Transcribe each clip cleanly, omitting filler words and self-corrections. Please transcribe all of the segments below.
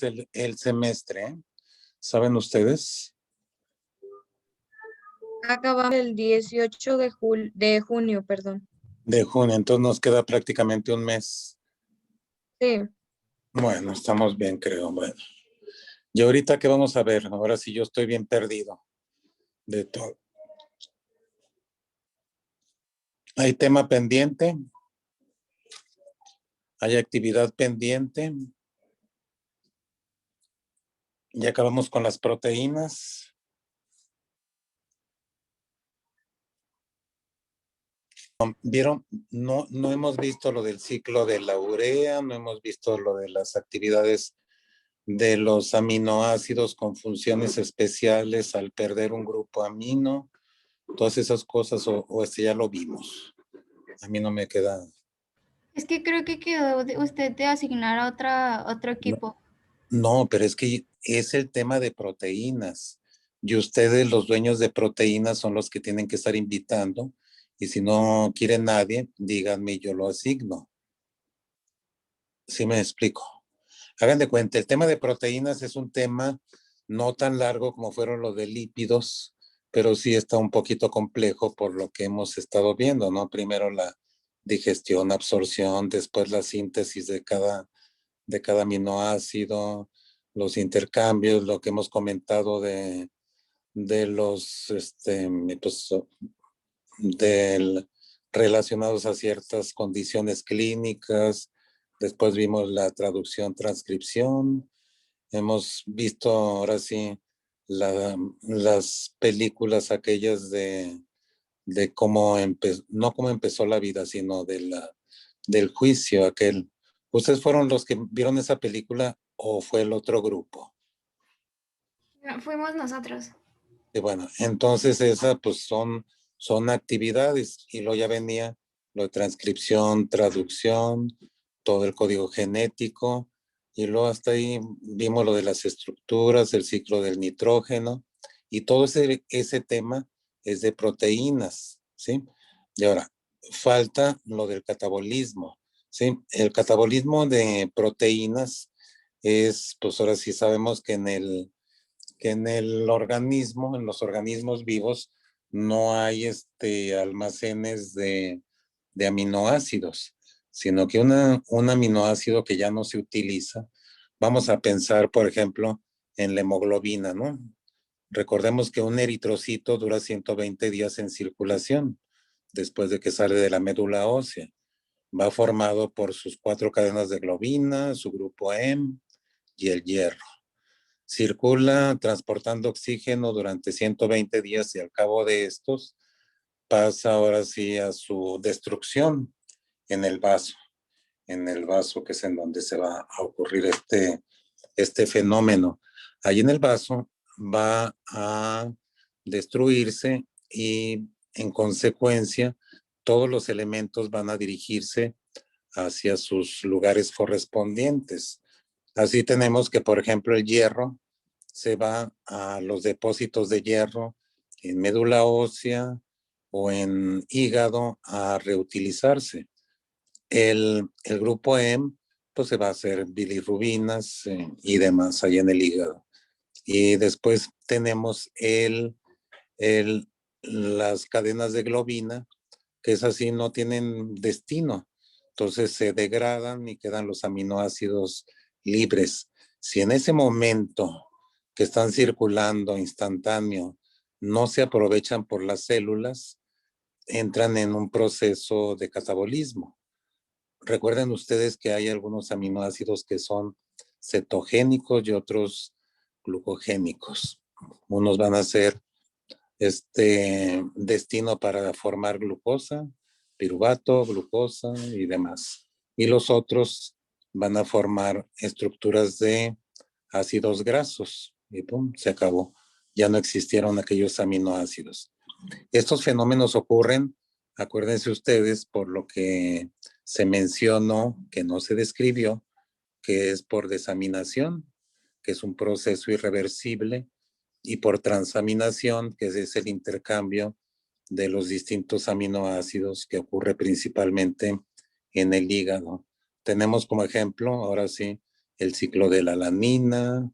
el semestre, ¿eh? ¿Saben ustedes? Acabamos el 18 de junio, perdón. De junio, entonces nos queda prácticamente un mes. Sí. Bueno, estamos bien, creo. Bueno, y ahorita, ¿qué vamos a ver? Ahora sí yo estoy bien perdido de todo. ¿Hay tema pendiente? ¿Hay actividad pendiente? Ya acabamos con las proteínas. ¿Vieron? No hemos visto lo del ciclo de la urea, no hemos visto lo de las actividades de los aminoácidos con funciones especiales al perder un grupo amino, todas esas cosas, o este ya lo vimos. A mí no me queda. Es que creo que quedó usted de asignar a otro equipo. No, pero es que es el tema de proteínas. Y ustedes, los dueños de proteínas, son los que tienen que estar invitando. Y si no quiere nadie, díganme y yo lo asigno. ¿Sí me explico? Hagan de cuenta, el tema de proteínas es un tema no tan largo como fueron los de lípidos, pero sí está un poquito complejo por lo que hemos estado viendo, ¿no? Primero la digestión, absorción, después la síntesis de cada aminoácido, los intercambios, lo que hemos comentado de los, pues, relacionados a ciertas condiciones clínicas. Después vimos la traducción, transcripción. Hemos visto ahora sí las películas aquellas de cómo empezó, no cómo empezó la vida, sino del juicio aquel. ¿Ustedes fueron los que vieron esa película o fue el otro grupo? No, fuimos nosotros. Y bueno, entonces esas pues son actividades y luego ya venía lo de transcripción, traducción, todo el código genético y luego hasta ahí vimos lo de las estructuras, el ciclo del nitrógeno y todo ese tema es de proteínas, ¿sí? Y ahora, falta lo del catabolismo, ¿sí? El catabolismo de proteínas es, pues ahora sí sabemos que en el organismo, en los organismos vivos, no hay almacenes de aminoácidos, sino que un aminoácido que ya no se utiliza, vamos a pensar, por ejemplo, en la hemoglobina, ¿no? Recordemos que un eritrocito dura 120 días en circulación después de que sale de la médula ósea. Va formado por sus 4 cadenas de globina, su grupo M y el hierro. Circula transportando oxígeno durante 120 días y al cabo de estos pasa ahora sí a su destrucción en el vaso que es en donde se va a ocurrir este fenómeno. Ahí en el vaso va a destruirse y en consecuencia todos los elementos van a dirigirse hacia sus lugares correspondientes. Así tenemos que, por ejemplo, el hierro se va a los depósitos de hierro en médula ósea o en hígado a reutilizarse. El grupo M, pues se va a hacer bilirrubinas y demás ahí en el hígado. Y después tenemos las cadenas de globina, que es así, no tienen destino. Entonces se degradan y quedan los aminoácidos libres. Si en ese momento que están circulando instantáneo no se aprovechan por las células, entran en un proceso de catabolismo. Recuerden ustedes que hay algunos aminoácidos que son cetogénicos y otros glucogénicos. Unos van a ser destino para formar glucosa, piruvato, glucosa y demás. Y los otros van a formar estructuras de ácidos grasos y pum, se acabó. Ya no existieron aquellos aminoácidos. Estos fenómenos ocurren, acuérdense ustedes, por lo que se mencionó, que no se describió, que es por desaminación, que es un proceso irreversible, y por transaminación, que es el intercambio de los distintos aminoácidos que ocurre principalmente en el hígado. Tenemos como ejemplo, ahora sí, el ciclo de la alanina,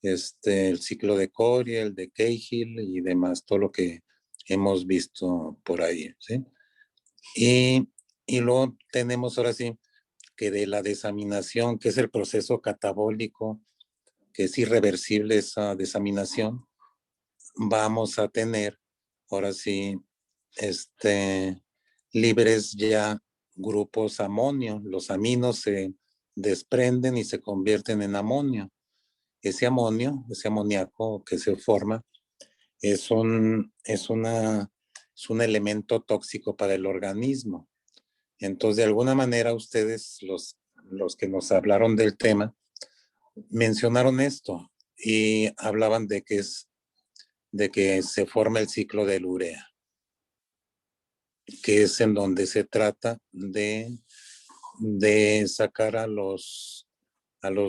el ciclo de Cori, el de Cahill y demás, todo lo que hemos visto por ahí, ¿sí? Y luego tenemos ahora sí que de la desaminación, que es el proceso catabólico, que es irreversible esa desaminación, vamos a tener ahora sí libres ya grupos amonio. Los aminos se desprenden y se convierten en amonio. Ese amonio, ese amoníaco que se forma, es un elemento tóxico para el organismo. Entonces, de alguna manera, ustedes, los que nos hablaron del tema, mencionaron esto y hablaban de que se forma el ciclo del urea, que es en donde se trata de sacar a los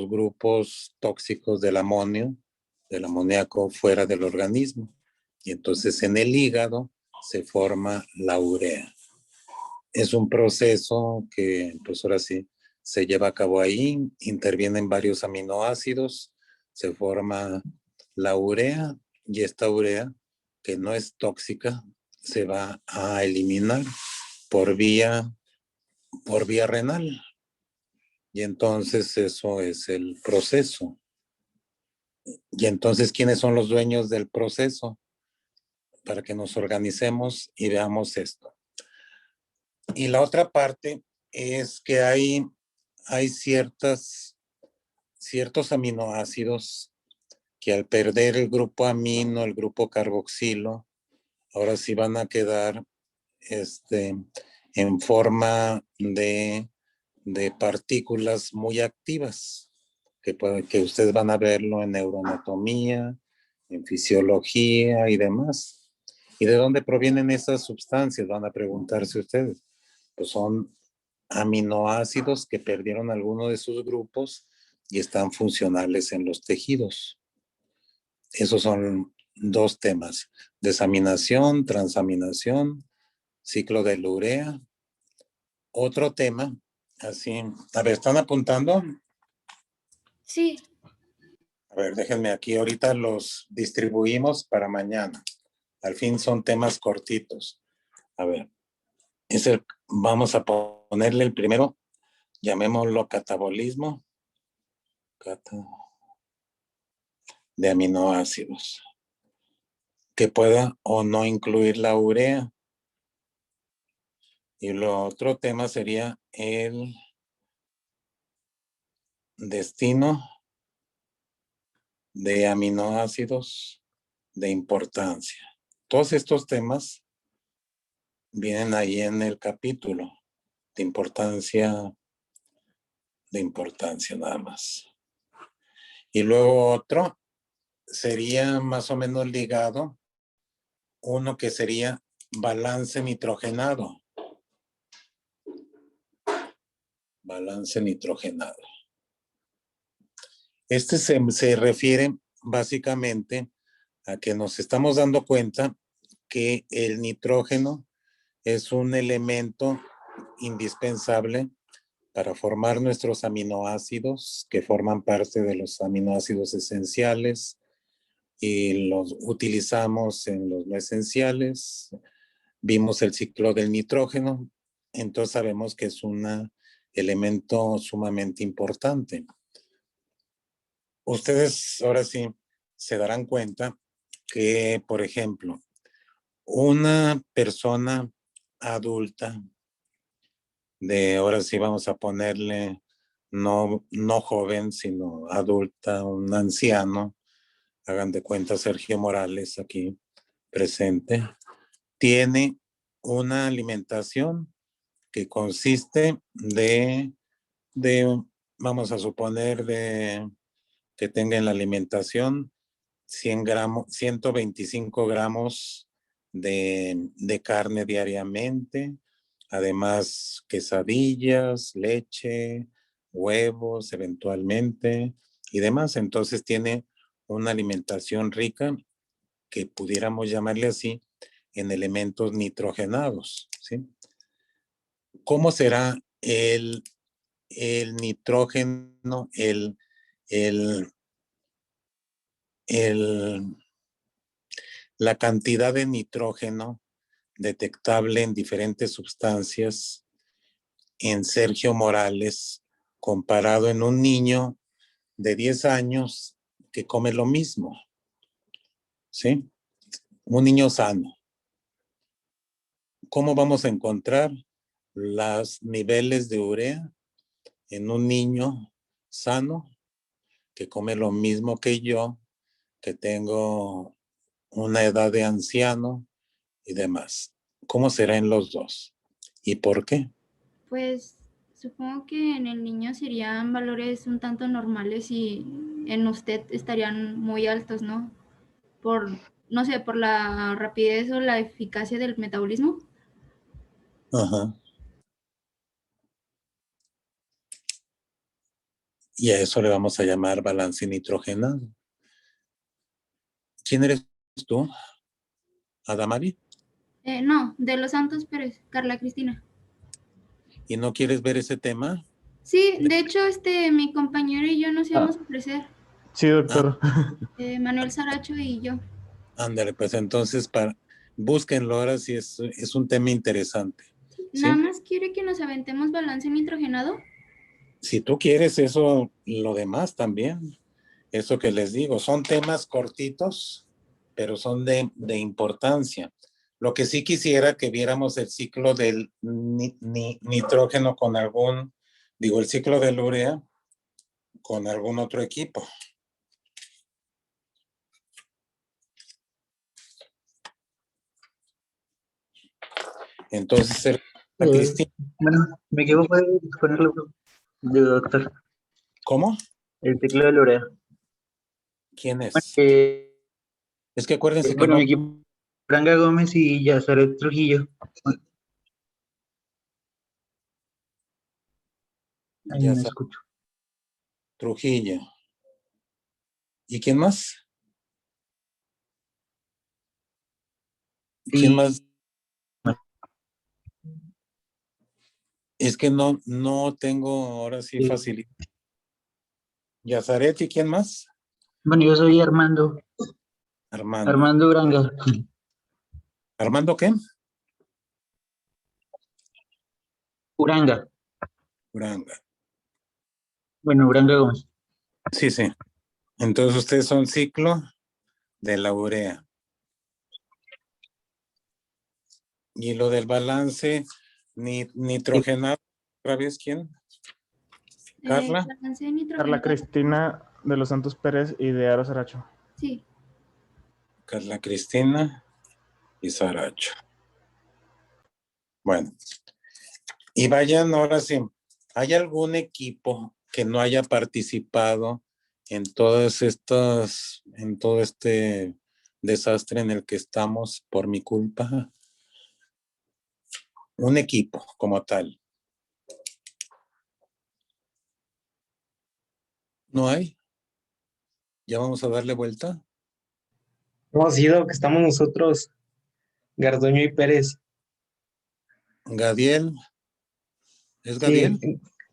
grupos tóxicos del amoníaco fuera del organismo. Y entonces en el hígado se forma la urea. Es un proceso que, pues ahora sí, se lleva a cabo ahí, intervienen varios aminoácidos, se forma la urea y esta urea, que no es tóxica, se va a eliminar por vía renal. Y entonces eso es el proceso. Y entonces, ¿quiénes son los dueños del proceso? Para que nos organicemos y veamos esto. Y la otra parte es que hay ciertos aminoácidos que al perder el grupo amino, el grupo carboxilo, ahora sí van a quedar en forma de partículas muy activas, que ustedes van a verlo en neuroanatomía, en fisiología y demás. ¿Y de dónde provienen esas sustancias? Van a preguntarse ustedes. Pues son aminoácidos que perdieron alguno de sus grupos y están funcionales en los tejidos. Esos son dos temas: desaminación, transaminación, ciclo de la urea. Otro tema, así, a ver, ¿están apuntando? Sí. A ver, déjenme aquí, ahorita los distribuimos para mañana. Al fin son temas cortitos. A ver, vamos a ponerle el primero, llamémoslo catabolismo de aminoácidos, que pueda o no incluir la urea. Y lo otro tema sería el destino de aminoácidos de importancia. Todos estos temas vienen ahí en el capítulo de importancia nada más. Y luego otro sería más o menos ligado, uno que sería balance nitrogenado. Balance nitrogenado. Se refiere básicamente a que nos estamos dando cuenta que el nitrógeno es un elemento indispensable para formar nuestros aminoácidos, que forman parte de los aminoácidos esenciales, y los utilizamos en los no esenciales. Vimos el ciclo del nitrógeno, entonces sabemos que es un elemento sumamente importante. Ustedes ahora sí se darán cuenta que, por ejemplo, una persona adulta, ahora sí vamos a ponerle no joven, sino adulta, un anciano, hagan de cuenta Sergio Morales aquí presente, tiene una alimentación que consiste de vamos a suponer que tenga en la alimentación 125 gramos de carne diariamente, además quesadillas, leche, huevos eventualmente y demás. Entonces tiene una alimentación rica, que pudiéramos llamarle así, en elementos nitrogenados, ¿sí? ¿Cómo será el nitrógeno, el el, la cantidad de nitrógeno detectable en diferentes sustancias en Sergio Morales comparado en un niño de 10 años que come lo mismo, ¿sí? Un niño sano. ¿Cómo vamos a encontrar los niveles de urea en un niño sano que come lo mismo que yo, que tengo una edad de anciano y demás? ¿Cómo será en los dos? ¿Y por qué? Pues supongo que en el niño serían valores un tanto normales y en usted estarían muy altos, ¿no? Por, no sé, por la rapidez o la eficacia del metabolismo. Ajá. Y a eso le vamos a llamar balance nitrogenado. ¿Quién eres tú? ¿Adamari? No, de los Santos Pérez, Carla Cristina. ¿Y no quieres ver ese tema? Sí, de hecho, mi compañero y yo nos íbamos a ofrecer, Sí, doctor. Manuel Saracho y yo. Ándale, pues entonces búsquenlo ahora si es un tema interesante. Nada ¿Sí? más quiere que nos aventemos balance nitrogenado. Si tú quieres eso, lo demás también. Eso que les digo, son temas cortitos, pero son de importancia. Lo que sí quisiera que viéramos el ciclo del nitrógeno con el ciclo del urea con algún otro equipo. Entonces, Cristina, Bueno, me equivoco puede ponerlo de doctor. ¿cómo? El teclado de Lorea. ¿Quién es? Es que acuérdense que Bueno, no. mi equipo, Franga Gómez y Yazaret Trujillo. Ahí Ya me está, escucho. Trujillo. ¿Y quién más? ¿Quién Y más? Es que no tengo ahora sí facilidad. Yazaret, ¿y quién más? bueno, yo soy Armando, Armando. Armando Uranga. ¿Armando qué? Uranga. Uranga. Bueno, Uranga Gómez. Sí, sí. Entonces ustedes son ciclo de la urea. Y lo del balance nitrogenado, ¿otra vez quién? ¿Carla? Balance nitrogenado. Carla Cristina de los Santos Pérez y de Aro Saracho. Sí. Carla Cristina y Saracho. Bueno, y vayan ahora sí, ¿hay algún equipo que no haya participado en en todo este desastre en el que estamos por mi culpa? Un equipo como tal. ¿No hay? ¿Ya vamos a darle vuelta? Hemos sido que estamos nosotros, Garduño y Pérez. Gadiel. ¿Es Sí, Gadiel?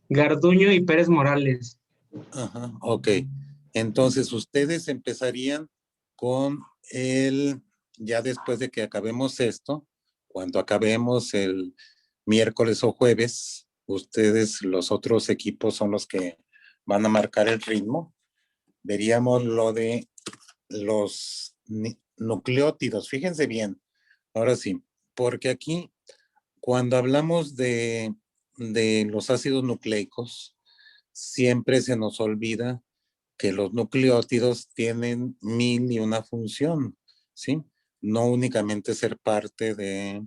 Garduño y Pérez Morales. Ajá, ok. Entonces ustedes empezarían con ya después de que acabemos esto, cuando acabemos el miércoles o jueves, ustedes, los otros equipos son los que van a marcar el ritmo. Veríamos lo de los nucleótidos. Fíjense bien, ahora sí, porque aquí cuando hablamos de los ácidos nucleicos, siempre se nos olvida que los nucleótidos tienen mil y una función, ¿sí? No únicamente ser parte de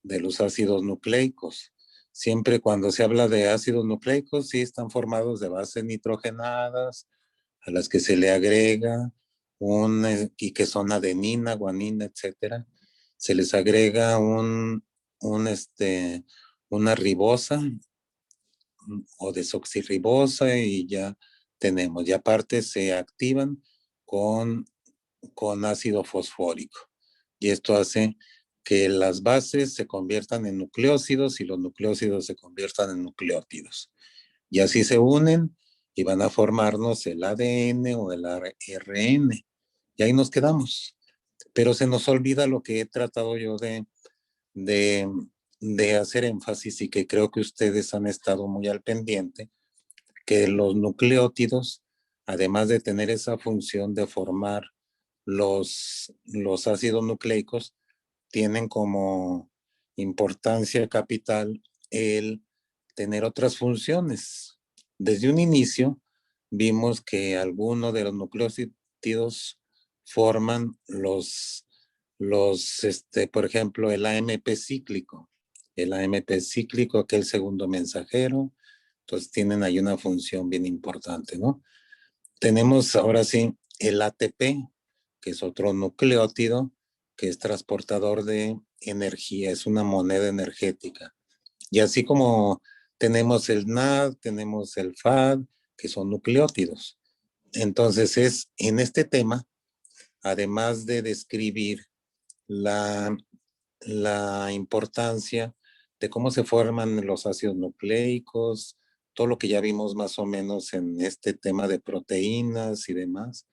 los ácidos nucleicos. Siempre cuando se habla de ácidos nucleicos, sí están formados de bases nitrogenadas, a las que se le agrega y que son adenina, guanina, etcétera. Se les agrega una ribosa o desoxirribosa y ya tenemos. Y aparte se activan con ácido fosfórico. Y esto hace que las bases se conviertan en nucleósidos y los nucleósidos se conviertan en nucleótidos. Y así se unen y van a formarnos el ADN o el ARN. Y ahí nos quedamos. Pero se nos olvida lo que he tratado yo de hacer énfasis y que creo que ustedes han estado muy al pendiente, que los nucleótidos, además de tener esa función de formar los ácidos nucleicos, tienen como importancia capital el tener otras funciones. Desde un inicio vimos que algunos de los nucleótidos forman por ejemplo, el AMP cíclico. El AMP cíclico, que es el segundo mensajero. Entonces tienen ahí una función bien importante, ¿no? Tenemos ahora sí el ATP, que es otro nucleótido que es transportador de energía, es una moneda energética. Y así como tenemos el NAD, tenemos el FAD, que son nucleótidos. Entonces es en este tema, además de describir la importancia de cómo se forman los ácidos nucleicos, todo lo que ya vimos más o menos en este tema de proteínas y demás,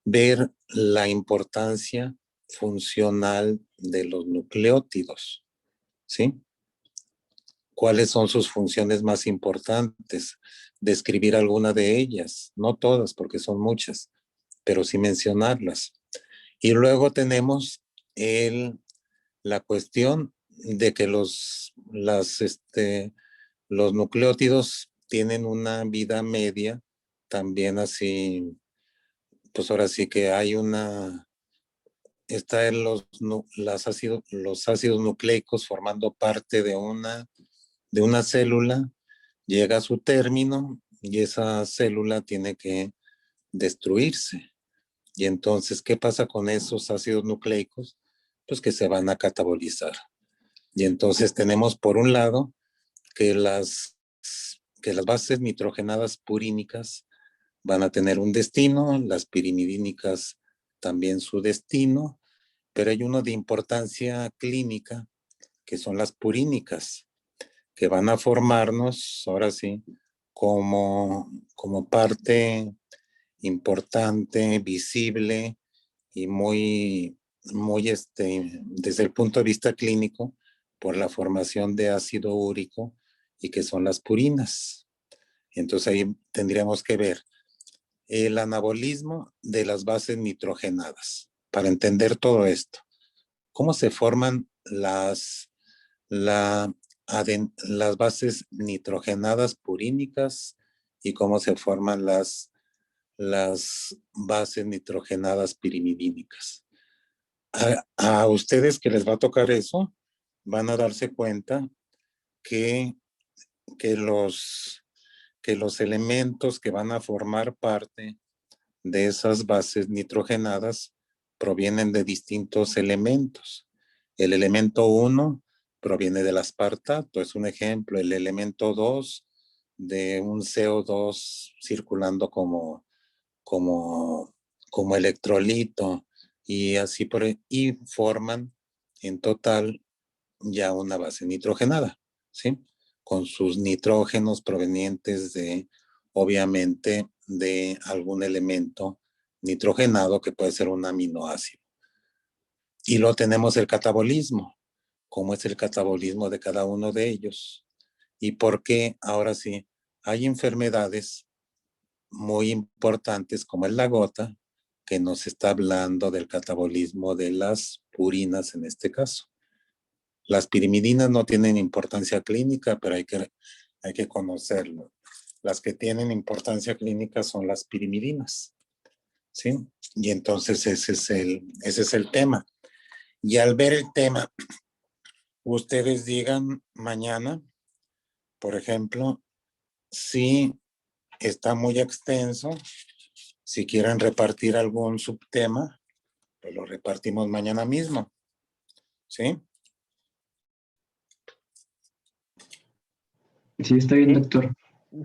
ver la importancia funcional de los nucleótidos, ¿sí? ¿Cuáles son sus funciones más importantes? Describir alguna de ellas, no todas porque son muchas, pero sí mencionarlas. Y luego tenemos la cuestión de que los nucleótidos tienen una vida media, también así, pues ahora sí que hay está en los ácidos nucleicos formando parte de una célula, llega a su término y esa célula tiene que destruirse. Y entonces, ¿qué pasa con esos ácidos nucleicos? Pues que se van a catabolizar. Y entonces tenemos por un lado que las bases nitrogenadas purínicas van a tener un destino, las pirimidínicas también su destino, pero hay uno de importancia clínica que son las purínicas, que van a formarnos, ahora sí, como parte importante, visible y muy desde el punto de vista clínico, por la formación de ácido úrico y que son las purinas. Entonces ahí tendríamos que ver el anabolismo de las bases nitrogenadas para entender todo esto. ¿Cómo se forman las bases nitrogenadas purínicas y cómo se forman las bases nitrogenadas pirimidínicas? A ustedes que les va a tocar eso, van a darse cuenta que los elementos que van a formar parte de esas bases nitrogenadas provienen de distintos elementos. El elemento 1 proviene del aspartato, es un ejemplo. El elemento 2 de un CO2 circulando como electrolito y así y forman en total ya una base nitrogenada, ¿sí? Con sus nitrógenos provenientes obviamente, de algún elemento nitrogenado que puede ser un aminoácido. Y luego tenemos el catabolismo, cómo es el catabolismo de cada uno de ellos y por qué ahora sí hay enfermedades muy importantes como es la gota, que nos está hablando del catabolismo de las purinas en este caso. Las pirimidinas no tienen importancia clínica, pero hay que conocerlo. Las que tienen importancia clínica son las pirimidinas, ¿sí? Y entonces ese es el tema. Y al ver el tema, ustedes digan mañana, por ejemplo, si está muy extenso, si quieren repartir algún subtema, pues lo repartimos mañana mismo, ¿sí? Sí, está bien, doctor.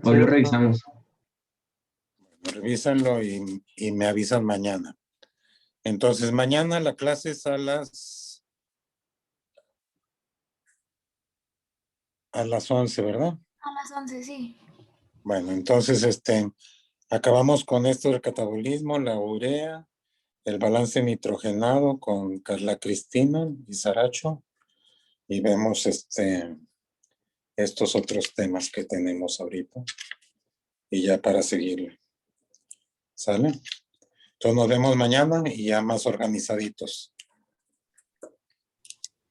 Hoy lo revisamos. Revísanlo y me avisan mañana. Entonces, mañana la clase es a las 11, ¿verdad? A las 11, sí. Bueno, entonces, acabamos con esto del catabolismo, la urea, el balance nitrogenado con Carla Cristina y Saracho. Y vemos estos otros temas que tenemos ahorita. Y ya para seguir. ¿Sale? Entonces nos vemos mañana y ya más organizaditos.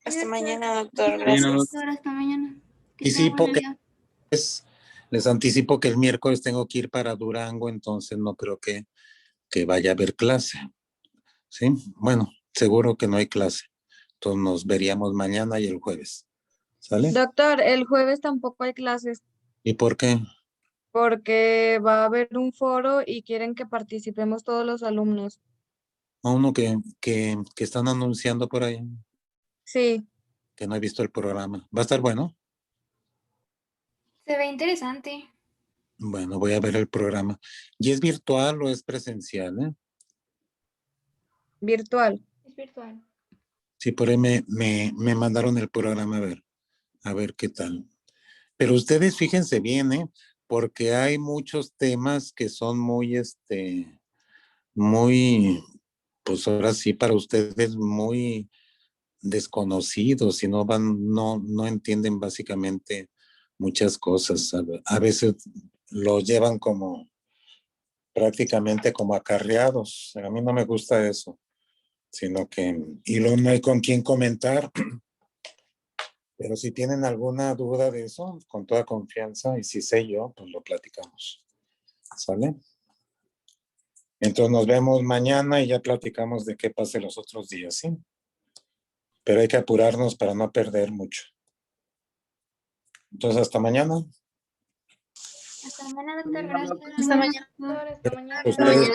Hasta mañana, doctor. Mañana, Gracias. doctor, hasta mañana. Que Y sí, tenga buen porque día. les anticipo que el miércoles tengo que ir para Durango, entonces no creo que vaya a haber clase. ¿Sí? Bueno, seguro que no hay clase. Entonces nos veríamos mañana y el jueves. ¿Sale? Doctor, el jueves tampoco hay clases ¿Y por qué? porque va a haber un foro y quieren que participemos todos los alumnos. A uno que están anunciando por ahí, Sí, que no he visto el programa. ¿Va a estar bueno? Se ve interesante. Bueno, voy a ver el programa. ¿Y es virtual o es presencial? virtual. Es virtual. Sí, por ahí me mandaron el programa a ver qué tal. Pero ustedes fíjense bien, porque hay muchos temas que son muy, muy, pues ahora sí, para ustedes muy desconocidos y no entienden básicamente muchas cosas. A veces lo llevan como prácticamente como acarreados. A mí no me gusta eso, sino que, y luego no hay con quién comentar. Pero si tienen alguna duda de eso, con toda confianza, y si sé yo, pues lo platicamos. ¿Sale? Entonces nos vemos mañana y ya platicamos de qué pase los otros días, ¿sí? Pero hay que apurarnos para no perder mucho. Entonces, hasta mañana. Hasta mañana, doctor. Gracias. Hasta mañana. Doctor, hasta mañana. Ustedes